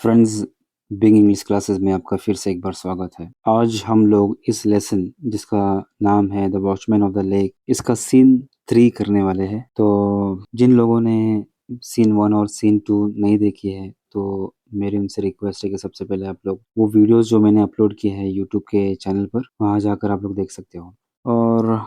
Friends, big English classes में आपका फिर से एक बार स्वागत है। आज हम लोग इस लेसन जिसका नाम है the watchman of the lake, इसका सीन 3 करने वाले हैं। तो जिन लोगों ने सीन 1 और सीन 2 नहीं देखी है तो मेरी उनसे रिक्वेस्ट है कि सबसे पहले आप लोग वो वीडियोस जो मैंने अपलोड किए हैं यूट्यूब के चैनल पर, वहाँ जाकर आप लोग देख सकते हो। और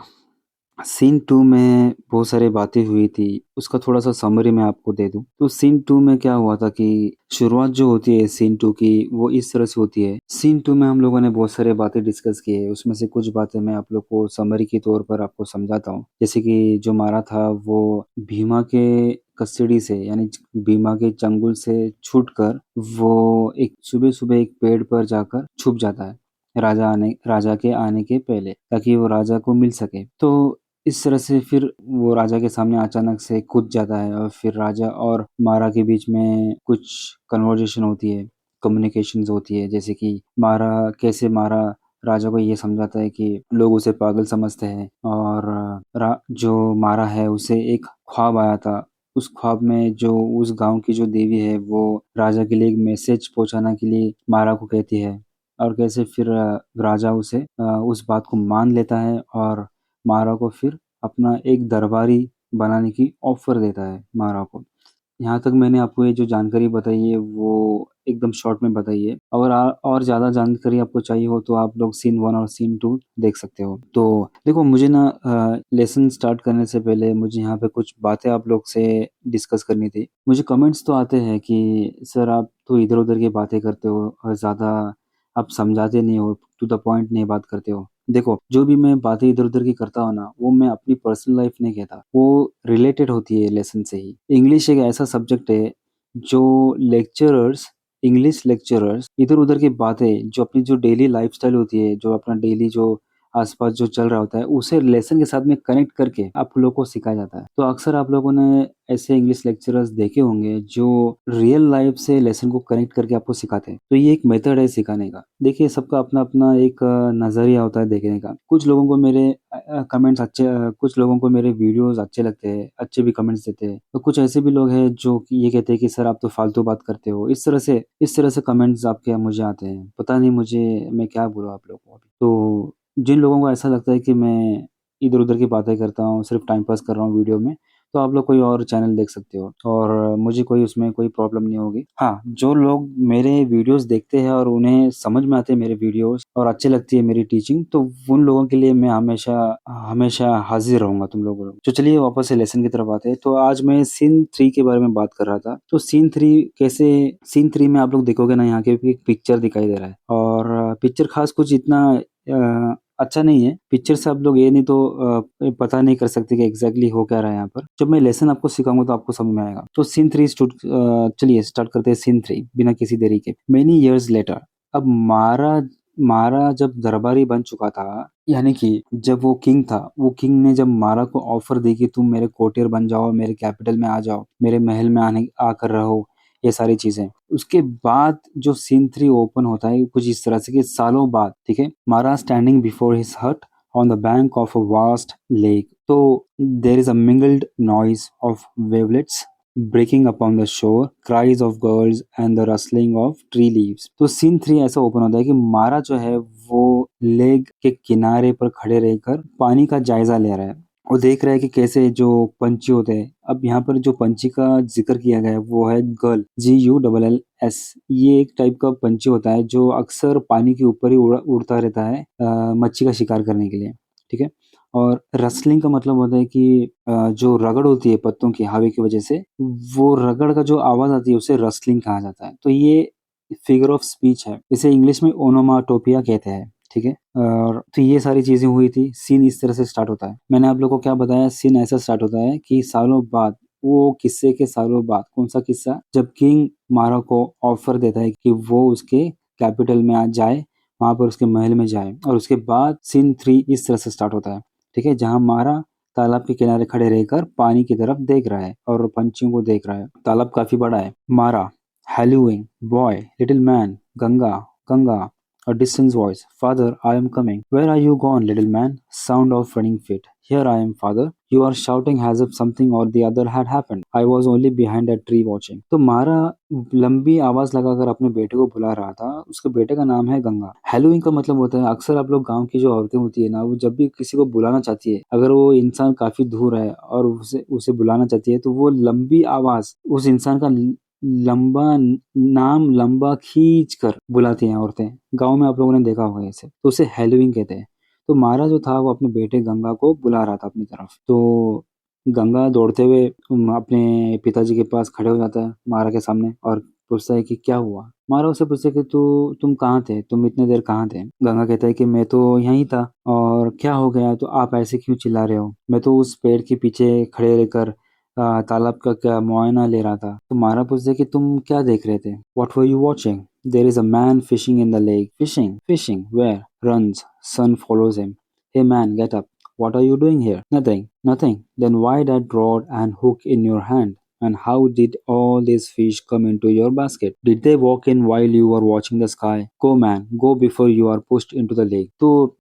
सीन 2 में बहुत सारी बातें हुई थी, उसका थोड़ा-सा समरी मैं आपको दे दूँ। तो सीन 2 में क्या हुआ था कि शुरुआत जो होती है सीन 2 की, वो इस तरह से होती है। सीन 2 में हम लोगों ने बहुत सारी बातें डिस्कस की है, उसमें से कुछ बातें मैं आप लोग को समरी के तौर पर आपको समझाता हूँ। जैसे कि जो मारा था वो भीमा के कस्टडी से, यानी भीमा के चंगुल से छूटकर वो एक सुबह-सुबह एक पेड़ पर जाकर छुप जाता है, राजा के आने के पहले, ताकि वो राजा को मिल सके। तो इस तरह से फिर वो राजा के सामने अचानक से कूद जाता है और फिर राजा और मारा के बीच में कुछ कन्वर्सेशन होती है, कम्युनिकेशंस होती है। जैसे कि मारा राजा को ये समझाता है कि लोग उसे पागल समझते हैं, और जो मारा है उसे एक ख्वाब आया था। उस ख्वाब में जो उस गांव की जो देवी है वो राजा के लिए एक मैसेज पहुंचाने के लिए मारा को कहती है, और कैसे फिर राजा उस बात को मान लेता है और मारा को फिर अपना एक दरबारी बनाने की ऑफ़र देता है मारा को। यहाँ तक मैंने आपको ये जो जानकारी बताई है वो एकदम शॉर्ट में बताई है। अगर और ज़्यादा जानकारी आपको चाहिए हो तो आप लोग सीन 1 और सीन 2 देख सकते हो। तो देखो, मुझे ना लेसन स्टार्ट करने से पहले मुझे यहाँ पे कुछ बातें आप लोग से डिस्कस करनी थी। मुझे कमेंट्स तो आते हैं कि सर आप तो इधर-उधर की बातें करते हो और ज़्यादा आप समझाते नहीं हो, टू द पॉइंट नहीं बात करते हो। देखो, जो भी मैं बातें इधर-उधर की करता हूँ ना, वो मैं अपनी पर्सनल लाइफ़ नहीं कहता, वो रिलेटेड होती है लेसन से ही। इंग्लिश एक ऐसा सब्जेक्ट है, जो इंग्लिश लेक्चरर्स इधर-उधर की बातें, जो अपनी जो डेली लाइफ़स्टाइल होती है, जो अपना डेली जो आस-पास जो चल रहा होता है, उसे लेसन के साथ में कनेक्ट करके आप लोगों को सिखाया जाता है। तो अक्सर आप लोगों ने ऐसे इंग्लिश लेक्चरर्स देखे होंगे, जो रियल लाइफ़ से लेसन को कनेक्ट करके आपको सिखाते हैं। तो ये एक मेथड है सिखाने का। देखिए, सबका अपना-अपना एक नज़रिया होता है देखने का। कुछ लोगों को मेरे वीडियोज़ अच्छे लगते हैं, अच्छे भी कमेंट्स देते हैं। तो कुछ ऐसे भी लोग हैं जो कि ये कहते हैं कि सर आप तो फालतू बात करते हो। इस तरह से कमेंट्स आपके मुझे आते हैं। पता नहीं मुझे मैं क्या बोलूँ आप लोगों को अभी। तो जिन लोगों को ऐसा लगता है कि मैं इधर-उधर की बातें करता हूँ, सिर्फ़ टाइम पास कर रहा हूँ वीडियो में, तो आप लोग कोई और चैनल देख सकते हो और मुझे उसमें कोई प्रॉब्लम नहीं होगी। हाँ, जो लोग मेरे वीडियोज़ देखते हैं और उन्हें समझ में आते हैं मेरे वीडियोज़ और अच्छी लगती है मेरी टीचिंग, तो उन लोगों के लिए मैं हमेशा हमेशा हाज़िर रहूँगा तुम लोगों को। तो चलिए वापस से लेसन की तरफ आते हैं। तो आज मैं सीन 3 के बारे में बात कर रहा था। तो सीन 3 में आप लोग देखोगे ना, यहाँ पे एक पिक्चर दिखाई दे रहा है, और पिक्चर ख़ास कुछ इतना अच्छा नहीं है। पिक्चर से आप लोग ये नहीं तो पता नहीं कर सकते कि एग्ज़ैक्टली हो क्या रहा है यहाँ पर। जब मैं लेसन आपको सिखाऊँगा तो आपको समझ में आएगा। तो चलिए स्टार्ट करते हैं सीन 3 बिना किसी देरी के। मेनी इयर्स लेटर, अब मारा जब दरबारी बन चुका था, यानी कि जब वो किंग था, वो किंग ने जब मारा को ऑफ़र दी कि तुम मेरे कोर्टियर बन जाओ, मेरे कैपिटल में आ जाओ, मेरे महल में आकर रहो, ये सारी चीज़ें। उसके बाद जो सीन 3 ओपन होता है कुछ इस तरह से कि सालों बाद, ठीक है? Mara standing before his hut on the bank of a vast lake. तो there is a mingled noise of wavelets breaking upon the shore, cries of girls and the rustling of tree leaves. तो scene 3 ऐसा open होता है कि मारा जो है वो लेक के किनारे पर खड़े रहकर पानी का जायजा ले रहा है। वो देख रहा है कि कैसे जो पंछी होते हैं, अब यहाँ पर जो पंछी का जिक्र किया गया है वो है गल, GULLS। ये एक टाइप का पंछी होता है जो अक्सर पानी के ऊपर ही उड़ता रहता है मच्छी का शिकार करने के लिए, ठीक है। और रसलिंग का मतलब होता है कि जो रगड़ होती है पत्तों की हवा की वजह से, वो रगड़ का जो आवाज आती है उसे रसलिंग कहा जाता है। तो ये फिगर ऑफ स्पीच है, इसे इंग्लिश में ओनोमाटोपिया कहते हैं, ठीक है। और तो ये सारी चीजें हुई थी। सीन इस तरह से स्टार्ट होता है। मैंने आप लोग को क्या बताया, सीन ऐसा स्टार्ट होता है कि सालों बाद, वो किस्से के सालों बाद, कौन सा किस्सा, जब किंग मारा को ऑफर देता है कि वो उसके कैपिटल में आ जाए, वहां पर उसके महल में जाए। और उसके बाद सीन 3 इस तरह से स्टार्ट होता है, ठीक है, जहां मारा तालाब के किनारे खड़े रहकर पानी की तरफ देख रहा है और पंछियों को देख रहा है। तालाब काफी बड़ा है। Mara, hallooing, boy, little man, Ganga, Ganga, A distant voice. Father, I am coming. Where are you gone, little man? Sound of running feet. Here I am, father. You are shouting as if something or the other had happened. I was only behind a tree watching. तो मारा लंबी आवाज लगाकर अपने बेटे को बुला रहा था। उसके बेटे का नाम है गंगा। हेलोइंग का मतलब होता है, अक्सर आप लोग गांव की जो औरतें होती है ना, वो जब भी किसी को बुलाना चाहती है, अगर वो इंसान काफी दूर है और उसे उसे बुलाना चाहती है, तो वो लंबी आवाज उस इंसान का लंबा नाम लंबा खींच कर बुलाती हैं औरतें। गांव में आप लोगों ने देखा होगा इसे, तो उसे हेलोइंग कहते हैं। तो मारा जो था वो अपने बेटे गंगा को बुला रहा था अपनी तरफ। तो गंगा दौड़ते हुए अपने पिताजी के पास खड़े हो जाता है मारा के सामने और पूछता है कि क्या हुआ। मारा उससे पूछता है कि तुम कहाँ थे, तुम इतने देर कहाँ थे। गंगा कहता है कि मैं तो यहीं था। और क्या हो गया, तो आप ऐसे क्यों चिल्ला रहे हो, मैं तो उस पेड़ के पीछे खड़े रहकर तालाब का क्या मुआयना ले रहा था। तो मारा पूछता है कि तुम क्या देख रहे थे। What were you watching? There is a man fishing in the lake. Fishing? Fishing? Where? Runs. Son follows him. Hey man, get up. What are you doing here? Nothing. Nothing. Then why that rod and hook in your hand? And how did all these fish come into your basket? Did they walk in while you were watching the sky? Go man, go before you are pushed into the lake. तो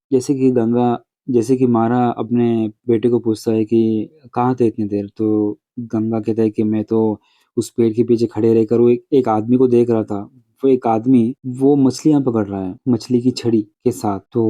जैसे कि मारा अपने बेटे को पूछता है कि कहाँ थे इतनी देर। तो गंगा कहता है कि मैं तो उस पेड़ के पीछे खड़े रहकर वो एक आदमी को देख रहा था। वो एक आदमी वो मछलियां पकड़ रहा है मछली की छड़ी के साथ। तो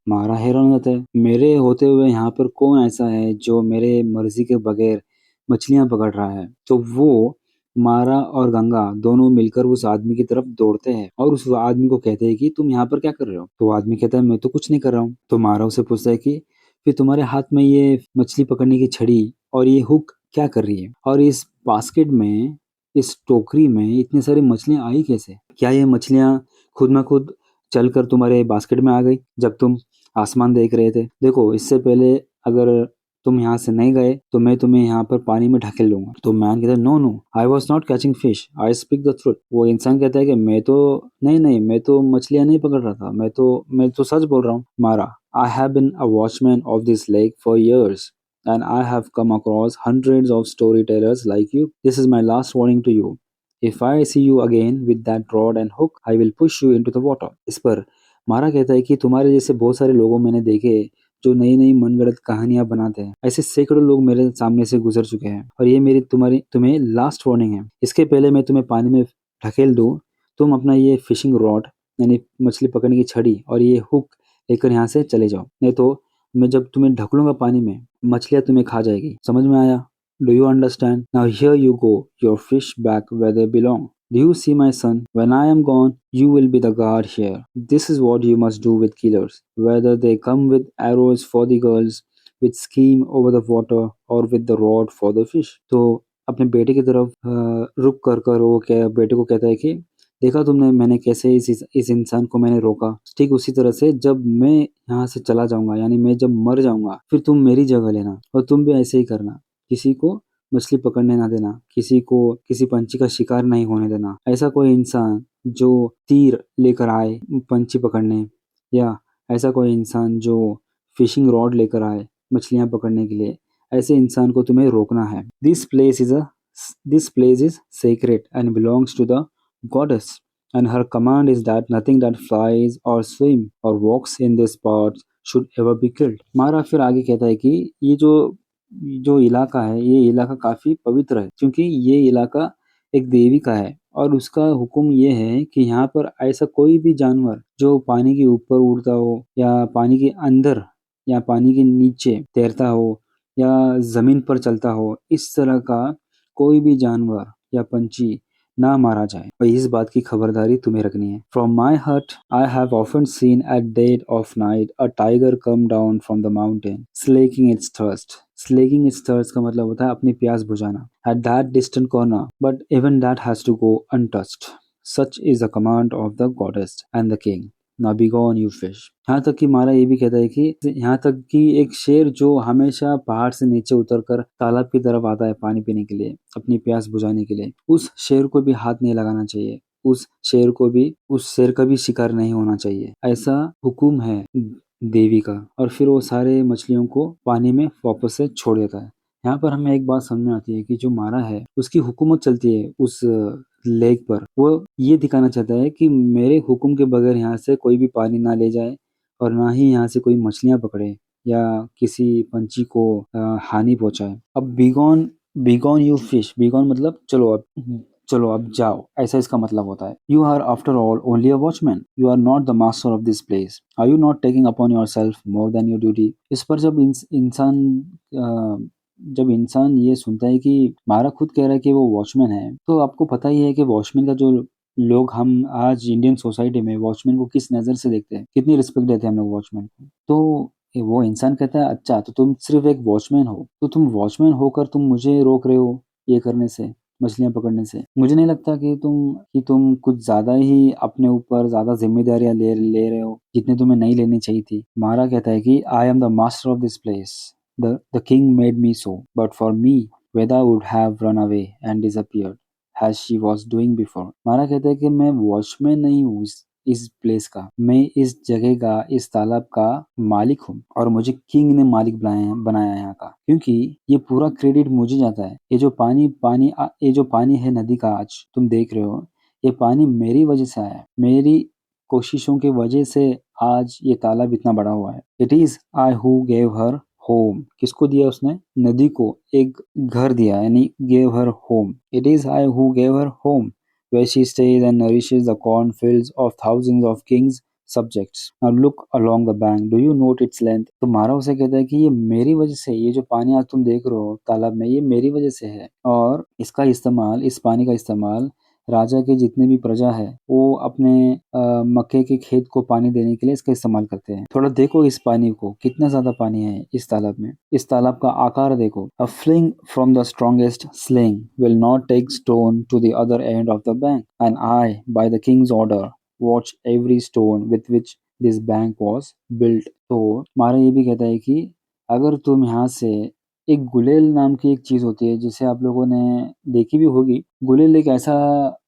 मारा हैरान हो जाता है, मेरे होते हुए यहाँ पर कौन ऐसा है जो मेरे मर्जी के बगैर मछलियां पकड़ रहा है। तो वो मारा और गंगा दोनों मिलकर उस आदमी की तरफ दौड़ते हैं और उस आदमी को कहते हैं कि तुम यहाँ पर क्या कर रहे हो। तो वो आदमी कहता है मैं तो कुछ नहीं कर रहा हूँ। तो मारा उसे पूछता है कि फिर तुम्हारे हाथ में ये मछली पकड़ने की छड़ी और ये हुक क्या कर रही है, और इस बास्केट में, इस टोकरी में इतनी सारी मछलियां आई कैसे। क्या ये मछलियां खुद में खुद चलकर तुम्हारे बास्केट में आ गई जब तुम आसमान देख रहे थे। देखो, इससे पहले अगर तुम यहाँ से नहीं गए तो मैं तुम्हें यहाँ पर पानी में ढकेल लूंगा। तो मैन कहता है no no, I was not catching fish, I speak the truth. वो इंसान कहता है कि मैं तो मछलियां नहीं पकड़ रहा था, मैं तो सच बोल रहा हूँ। मारा, I have been a watchman of this lake for years, and I have come across hundreds of storytellers like you. This is my last warning to you. If I see you again with that rod and hook, I will push you into the water. इस पर मारा कहता है कि तुम्हारे जैसे बहुत सारे लोगों मैंने देखे जो नई नई मनगढ़ंत कहानियां बनाते हैं। ऐसे सैकड़ों लोग मेरे सामने से गुजर चुके हैं और ये मेरी तुम्हें लास्ट वार्निंग है। इसके पहले मैं तुम्हें पानी में ढकेल दूं, तुम अपना ये फिशिंग रॉड यानी मछली पकड़ने की छड़ी और ये हुक लेकर यहाँ से चले जाओ, नहीं तो मैं जब तुम्हें ढकलूंगा पानी में, मछलियां तुम्हें खा जाएगी। समझ में आया? Do you understand? Now here you go, your fish back where they belong. Do you see my son? When I am gone, you will be the guard here. This is what you must do with killers, whether they come with arrows for the girls, with scheme over the water, or with the rod for the fish. तो अपने बेटे की तरफ रुक कर वो क्या बेटे को कहता है कि देखा तुमने मैंने कैसे इस इंसान को मैंने रोका। ठीक उसी तरह से जब मैं यहाँ से चला जाऊंगा, यानी मैं जब मर जाऊंगा, फिर तुम मेरी जगह लेना और तुम भी ऐसे ही करना। किसी को मछली पकड़ने ना देना, किसी को किसी पंछी का शिकार नहीं होने देना। ऐसा कोई इंसान जो तीर लेकर आए पंछी पकड़ने, या ऐसा कोई इंसान जो फिशिंग रॉड लेकर आए मछलियां पकड़ने के लिए, ऐसे इंसान को तुम्हें रोकना है। This place is secret and belongs to the goddess, and her command is that nothing that flies or swim or walks in this part should ever be killed. मारा फिर आगे कहता है कि ये जो इलाका है, ये इलाका काफी पवित्र है क्योंकि ये इलाका एक देवी का है और उसका हुक्म ये है कि यहाँ पर ऐसा कोई भी जानवर जो पानी के ऊपर उड़ता हो या पानी के अंदर या पानी के नीचे तैरता हो या जमीन पर चलता हो, इस तरह का कोई भी जानवर या पंछी ना मारा जाए, और इस बात की खबरदारी तुम्हें रखनी है। From my hut, I have often seen at dead of night a tiger come down from the mountain, slaking its thirst. Slaking its thirst का मतलब होता है अपनी प्यास बुझाना। At that distant corner, but even that has to go untouched. Such is the command of the goddess and the king. Now be gone, you fish. यहाँ तक कि मारा ये भी कहता है कि यहाँ तक कि एक शेर जो हमेशा पहाड़ से नीचे उतरकर तालाब की तरफ आता है पानी पीने के लिए, अपनी प्यास बुझाने के लिए, उस शेर को भी हाथ नहीं लगाना चाहिए। उस शेर का भी शिकार नहीं होना चाहिए। ऐसा हुक्म है देवी का। और फिर वो सारे मछलियों को पानी में वापस से छोड़ देता है। यहाँ पर हमें एक बात समझ में आती है कि जो मारा है उसकी हुकूमत चलती है उस लेक पर। वो ये दिखाना चाहता है कि मेरे हुक्म के बगैर यहाँ से कोई भी पानी ना ले जाए और ना ही यहाँ से कोई मछलियाँ पकड़े या किसी पंछी को हानि पहुंचाए। अब बीगॉन, बीगॉन यू फिश, बीगॉन मतलब चलो अब, चलो अब जाओ, ऐसा इसका मतलब होता है। You are after all only a watchman, you are not the master of this place, are you not taking upon your self more than your duty. इस पर जब इंसान जब इंसान ये सुनता है कि मारा खुद कह रहा है कि वो वॉचमैन है, तो आपको पता ही है कि वॉचमैन का जो लोग, हम आज इंडियन सोसाइटी में वॉचमैन को किस नज़र से देखते हैं, कितनी रिस्पेक्ट देते हैं हम लोग वॉचमैन को। तो वो इंसान कहता है अच्छा तो तुम सिर्फ एक वॉचमैन हो, तो तुम वॉचमैन होकर तुम मुझे रोक रहे हो ये करने से, मछलियां पकड़ने से। मुझे नहीं लगता कि तुम कुछ ज्यादा ही अपने ऊपर ज्यादा जिम्मेदारियां ले ले रहे हो जितने तुम्हें नहीं लेनी चाहिए थी। मारा कहता है कि आई am the master of this place, the king made me so, but for me Veda would have run away and disappeared as she was doing before। मारा कहता है कि मैं वॉचमैन नहीं हूँ इस प्लेस का, मैं इस जगह का, इस तालाब का मालिक हूँ और मुझे किंग ने मालिक बनाया है यहाँ का, क्योंकि ये पूरा क्रेडिट मुझे जाता है। ये जो ये जो पानी है नदी का आज तुम देख रहे हो, ये पानी मेरी वजह से आया है, मेरी कोशिशों की वजह से आज ये तालाब इतना बड़ा हुआ है। It is I who gave her home, किसको दिया उसने? नदी को एक घर दिया, यानी gave her home. It is I who gave her home where she stays and nourishes the cornfields of thousands of kings subjects. Now look along the bank. Do you note its length? तो मारा उसे कहता है कि ये मेरी वजह से, ये जो पानी आज तुम देख रहे हो तालाब में, ये मेरी वजह से है। और इसका इस्तेमाल, इस पानी का इस्तेमाल राजा के जितने भी प्रजा है वो अपने मक्के के खेत को पानी देने के लिए इसका इस्तेमाल करते हैं। थोड़ा देखो इस पानी को, कितना ज्यादा पानी है इस तालाब में। इस तालाब का आकार देखो। A fling from the strongest sling will not take stone to the other end of the bank, and I, by the king's order, watch every stone with which this bank was built। तो मारा ये भी कहता है कि अगर तुम यहाँ से, एक गुलेल नाम की एक चीज होती है जिसे आप लोगों ने देखी भी होगी। गुलेल एक ऐसा,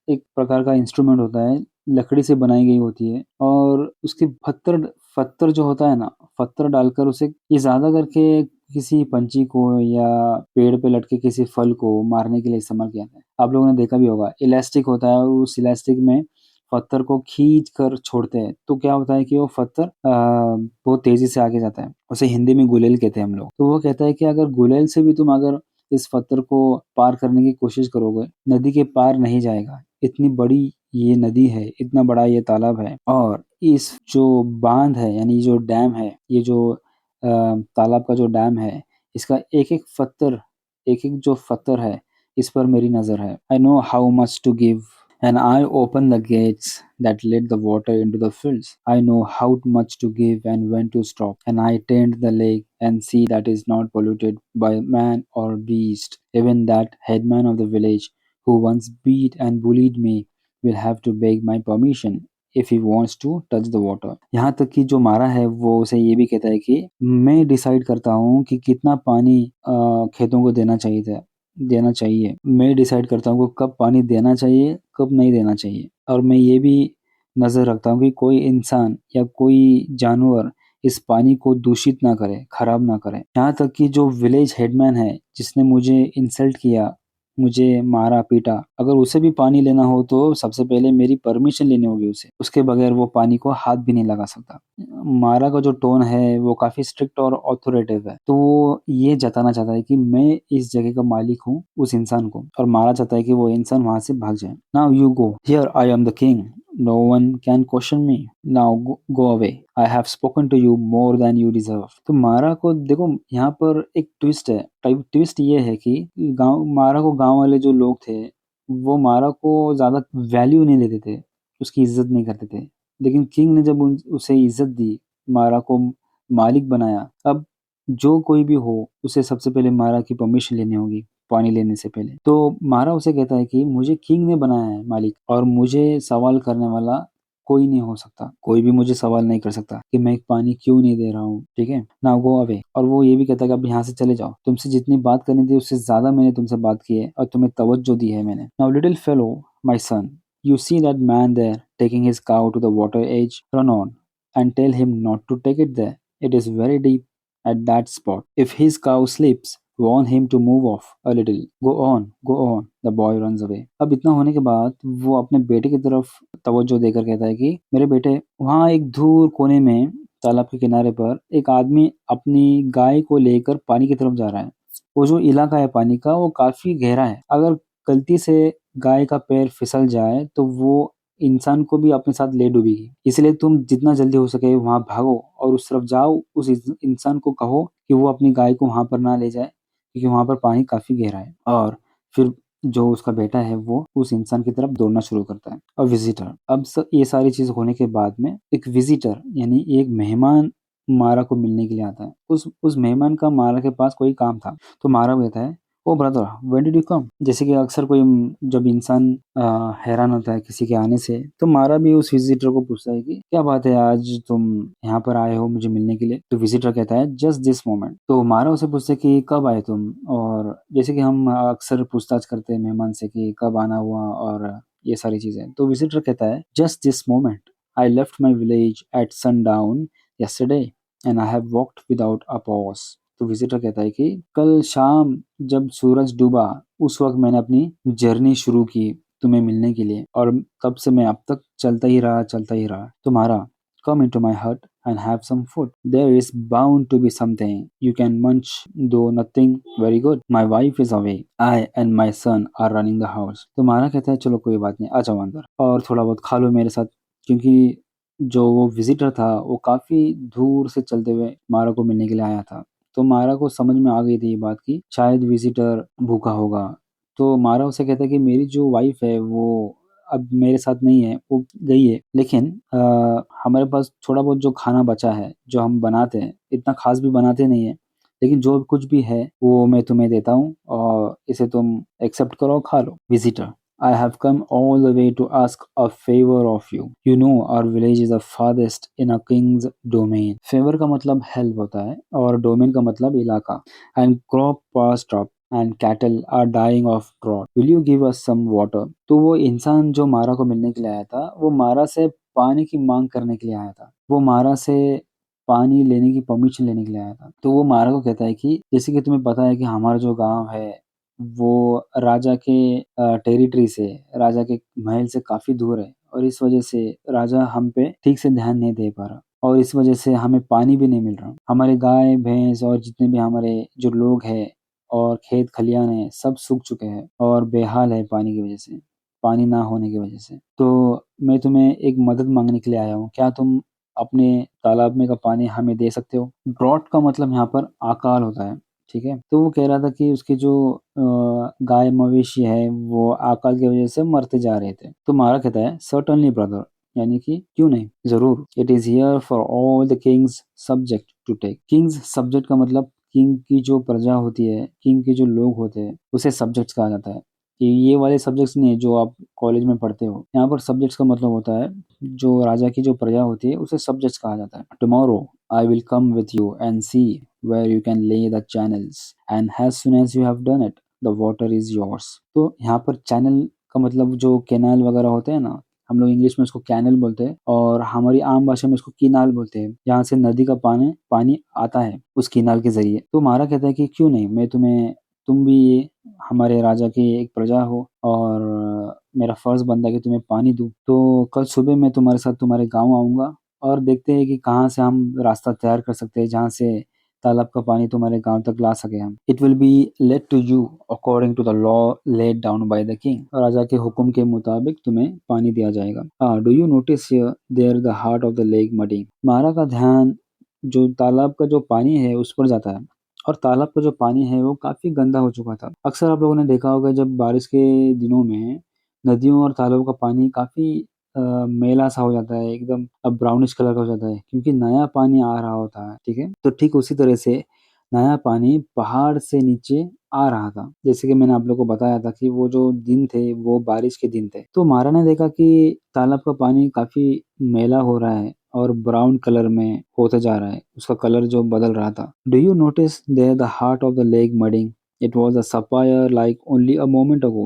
एक प्रकार का इंस्ट्रूमेंट होता है, लकड़ी से बनाई गई होती है और उसके पत्थर पत्थर जो होता है ना, पत्थर डालकर उसे, ये ज्यादा करके किसी पंछी को या पेड़ पे लटके किसी फल को मारने के लिए इस्तेमाल किया जाता है। आप लोगों ने देखा भी होगा, इलास्टिक होता है और उस इलास्टिक में पत्थर को खींच कर छोड़ते हैं तो क्या होता है कि वो पत्थर बहुत तेजी से आगे जाता है। उसे हिंदी में गुलेल कहते हैं हम लोग। तो वो कहता है कि अगर गुलेल से भी तुम अगर इस पत्थर को पार करने की कोशिश करोगे, नदी के पार नहीं जाएगा। इतनी बड़ी ये नदी है, इतना बड़ा ये तालाब है, और इस जो बांध है यानी जो डैम है, ये जो तालाब का जो डैम है, इसका एक एक पत्थर, एक एक जो पत्थर है, इस पर मेरी नजर है। I know how much to give and I open the gates that let the water into the fields. I know how much to give and when to stop, and I tend the lake and see that is not polluted by man or beast. Even that headman of the village who once beat and bullied me will have to beg my permission if he wants to touch the water। यहाँ तक कि जो मारा है वो उसे ये भी कहता है कि मैं डिसाइड करता हूँ कि कितना पानी खेतों को देना चाहिए। मैं डिसाइड करता हूँ कि कब पानी देना चाहिए, कब नहीं देना चाहिए। और मैं ये भी नज़र रखता हूँ कि कोई इंसान या कोई जानवर इस पानी को दूषित ना करे, खराब ना करे। यहाँ तक कि जो विलेज हेडमैन है जिसने मुझे इंसल्ट किया, मुझे मारा पीटा, अगर उसे भी पानी लेना हो तो सबसे पहले मेरी परमिशन लेनी होगी उसे, उसके बगैर वो पानी को हाथ भी नहीं लगा सकता। मारा का जो टोन है वो काफी स्ट्रिक्ट और ऑथोरेटिव है, तो वो ये जताना चाहता है कि मैं इस जगह का मालिक हूँ उस इंसान को, और मारा चाहता है कि वो इंसान वहां से भाग जाए। Now you go, here I am the king, no one can question me, now go away, I have spoken to you more than you deserve. तो मारा को देखो, यहाँ पर एक ट्विस्ट है। ट्विस्ट ये है कि मारा को गांव वाले जो लोग थे वो मारा को ज्यादा वैल्यू नहीं देते थे, उसकी इज्जत नहीं करते थे। लेकिन किंग ने जब उसे इज्जत दी, मारा को मालिक बनाया, अब जो कोई भी हो उसे सबसे पहले मारा की परमिशन लेनी होगी पानी लेने से पहले। तो मारा उसे कहता है कि मुझे किंग ने बनाया है मालिक, और मुझे सवाल करने वाला कोई नहीं हो सकता, कोई भी मुझे सवाल नहीं कर सकता कि मैं एक पानी क्यों नहीं दे रहा हूँ। ठीक है, नाउ गो अवे। और वो ये भी कहता है कि अब यहाँ से चले जाओ, तुमसे जितनी बात करनी थी उससे ज्यादा मैंने तुमसे बात की है और तुम्हें तवज्जो दी है मैंने। Now little fellow, my son, you see that man there taking his cow to the water edge? Run on and tell him not to take it there. It is very deep at that spot. If his cow slips, warn him to move off a little. Go on, the boy runs away. अब इतना होने के बाद वो अपने बेटे की तरफ तवज्जो देकर कहता है कि मेरे बेटे, वहाँ एक दूर कोने में तालाब के किनारे पर एक आदमी अपनी गाय को लेकर पानी की तरफ जा रहा है। वो जो इलाका है पानी का वो काफी गहरा है। अगर गलती से गाय का पैर फिसल जाए तो वो इंसान को भी अपने साथ ले डूबेगी। इसलिए तुम जितना जल्दी हो सके वहाँ भागो और उस तरफ जाओ। उस इंसान को कहो कि वो अपनी गाय को वहाँ पर ना ले जाए, क्योंकि वहाँ पर पानी काफी गहरा है। और फिर जो उसका बेटा है वो उस इंसान की तरफ दौड़ना शुरू करता है। और विजिटर, अब ये सारी चीज होने के बाद में एक विजिटर यानी एक मेहमान मारा को मिलने के लिए आता है। उस मेहमान का मारा के पास कोई काम था, तो मारा कहता है, oh brother, when did you come? जैसे कि अक्सर कोई जब इंसान हैरान होता है किसी के आने से, तो मारा भी उस विजिटर को पूछता है कि क्या बात है, आज तुम यहाँ पर आए हो मुझे मिलने के लिए? तो विजिटर कहता है, जस्ट दिस मोमेंट। तो मारा उसे पूछता है कि कब आए तुम? और जैसे कि हम अक्सर पूछताछ करते हैं मेहमान से कि कब आना हुआ और ये सारी चीजें, तो विजिटर कहता है, just this moment I left my village at sundown yesterday and I have walked without a pause। तो विजिटर कहता है कि कल शाम जब सूरज डूबा उस वक्त मैंने अपनी जर्नी शुरू की तुम्हें मिलने के लिए, और तब से मैं अब तक चलता ही रहा। तुम्हारा come into my hut and have some food. There is bound to be something you can munch, though nothing very good. My wife is away. I and my son are running the house। तुम्हारा कहता है, चलो कोई बात नहीं, आ जाओ अंदर और थोड़ा बहुत खा लो मेरे साथ, क्योंकि जो वो विजिटर था वो काफी दूर से चलते हुए मारा को मिलने के लिए आया था। तो मारा को समझ में आ गई थी ये बात कि शायद विजिटर भूखा होगा। तो मारा उसे कहता है कि मेरी जो वाइफ है वो अब मेरे साथ नहीं है, वो गई है, लेकिन हमारे पास थोड़ा बहुत जो खाना बचा है जो हम बनाते हैं, इतना खास भी बनाते नहीं है, लेकिन जो कुछ भी है वो मैं तुम्हें देता हूँ और इसे तुम एक्सेप्ट करो और खा लो। Visitor, I have come all the way to ask a favor of you. You know our village is the farthest in a king's domain। Favor का मतलब help होता है और domain का मतलब इलाका। And crop past up and cattle are dying of drought। Will you give us some water? तो वो इंसान जो मारा को मिलने के लिए आया था, वो मारा से पानी की मांग करने के लिए आया था। वो मारा से पानी लेने की परमिशन लेने के लिए आया था। तो वो मारा को कहता है कि जैसे कि तुम्हें पता है कि हमारा जो गांव है वो राजा के टेरिटरी से, राजा के महल से काफी दूर है, और इस वजह से राजा हम पे ठीक से ध्यान नहीं दे पा रहा, और इस वजह से हमें पानी भी नहीं मिल रहा। हमारे गाय भैंस और जितने भी हमारे जो लोग हैं और खेत खलियान है सब सूख चुके हैं और बेहाल है पानी की वजह से, पानी ना होने की वजह से। तो मैं तुम्हें एक मदद मांगने के लिए आया हूँ, क्या तुम अपने तालाब में का पानी हमें दे सकते हो? ड्रॉट का मतलब यहाँ पर अकाल होता है, ठीक है। तो वो कह रहा था कि उसके जो गाय मवेशी है वो अकाल की वजह से मरते जा रहे थे। तो मारा कहता है, सर्टनली ब्रदर, यानी कि क्यों नहीं, जरूर। It is here for all the king's subject to take. King's subject का मतलब किंग की जो प्रजा होती है, किंग के जो लोग होते हैं, उसे सब्जेक्ट्स कहा जाता है। ये वाले सब्जेक्ट्स नहीं है जो आप कॉलेज में पढ़ते हो। यहाँ पर सब्जेक्ट्स का मतलब होता है जो राजा की जो प्रजा होती है उसे सब्जेक्ट्स कहा जाता है। Tomorrow I will come with you and see where you can lay the channels and as soon as you have done it the water is yours। तो यहाँ पर चैनल का मतलब जो कैनाल वगैरह होते हैं ना, हम लोग इंग्लिश में उसको कैनल बोलते हैं और हमारी आम भाषा में उसको कीनाल बोलते हैं, जहाँ से नदी का पानी पानी आता है उस कीनाल के जरिए। तो मारा कहता है कि क्यों नहीं, मैं तुम्हें, तुम भी हमारे राजा की एक प्रजा हो और मेरा फर्ज बनता है कि तुम्हें पानी दूं। तो कल सुबह मैं तुम्हारे साथ तुम्हारे गाँव आऊंगा और देखते हैं कि कहाँ से हम रास्ता तैयार कर सकते हैं जहाँ से तालाब का पानी तुम्हारे गांव तक ला सके हम। It will be let to you according to the law laid down by the king. राजा के हुक्म के मुताबिक तुम्हें पानी दिया जाएगा। Do you notice here there the heart of the lake muddying. Mara का ध्यान जो तालाब का जो पानी है उस पर जाता है, और तालाब का जो पानी है वो काफी गंदा हो चुका था। अक्सर आप लोगों ने देखा होगा जब बारिश के दिनों में नदियों और तालाबों का पानी काफी मैला सा हो जाता है, एकदम अब ब्राउनिश कलर का हो जाता है, क्योंकि नया पानी आ रहा होता है, ठीक है। तो ठीक उसी तरह से नया पानी पहाड़ से नीचे आ रहा था। जैसे कि मैंने आप लोगों को बताया था कि वो जो दिन थे वो बारिश के दिन थे। तो मारा ने देखा कि तालाब का पानी काफी मैला हो रहा है और ब्राउन कलर में होता जा रहा है, उसका कलर जो बदल रहा था। Do you notice there the heart of the lake muddying. It was a sapphire like only a moment ago।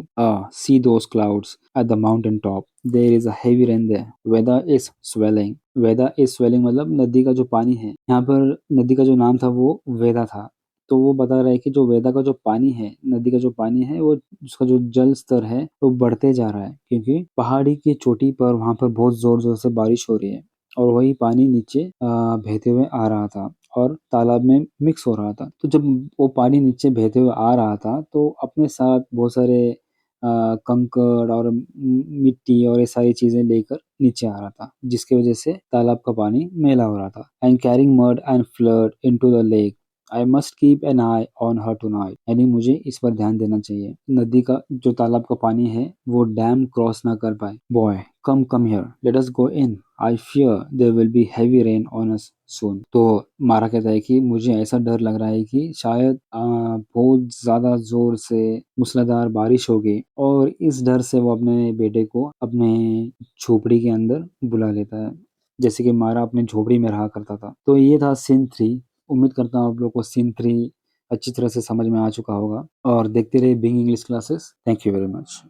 See those clouds at the mountain top। There is a heavy rain there। Weather is swelling। Weather is swelling मतलब नदी का जो पानी है, यहाँ पर नदी का जो नाम था वो वेदा था। तो वो बता रहा है कि जो वेदा का जो पानी है, नदी का जो पानी है, वो उसका जो जल स्तर है वो बढ़ते जा रहा है, क्योंकि पहाड़ी की चोटी पर वहाँ पर बहुत जोर-जोर से बारिश हो रही है और वही पानी नीचे बहते हुए आ रहा था और तालाब में मिक्स हो रहा था। तो जब वो पानी नीचे बहते हुए आ रहा था तो अपने साथ बहुत सारे कंकड़ और मिट्टी और ये सारी चीजें लेकर नीचे आ रहा था, जिसकी वजह से तालाब का पानी मैला हो रहा था। And carrying mud and flood into the lake, I must keep an I on her tonight. यानी मुझे इस पर ध्यान देना चाहिए। नदी का जो तालाब का पानी है वो डैम क्रॉस ना कर पाए। Boy come here, let us go in, I fear there will be heavy rain on us soon. तो मारा कहता है कि मुझे ऐसा डर लग रहा है कि शायद बहुत ज्यादा जोर से मूसलाधार बारिश होगी, और इस डर से वो अपने बेटे को अपने झोपड़ी के अंदर बुला लेता है, जैसे कि मारा अपने झोपड़ी में रहा करता था। तो ये था सीन 3। उम्मीद करता हूँ आप लोग को सीन 3 अच्छी तरह से समझ में आ चुका होगा, और देखते रहिए Bing English classes. Thank you very much.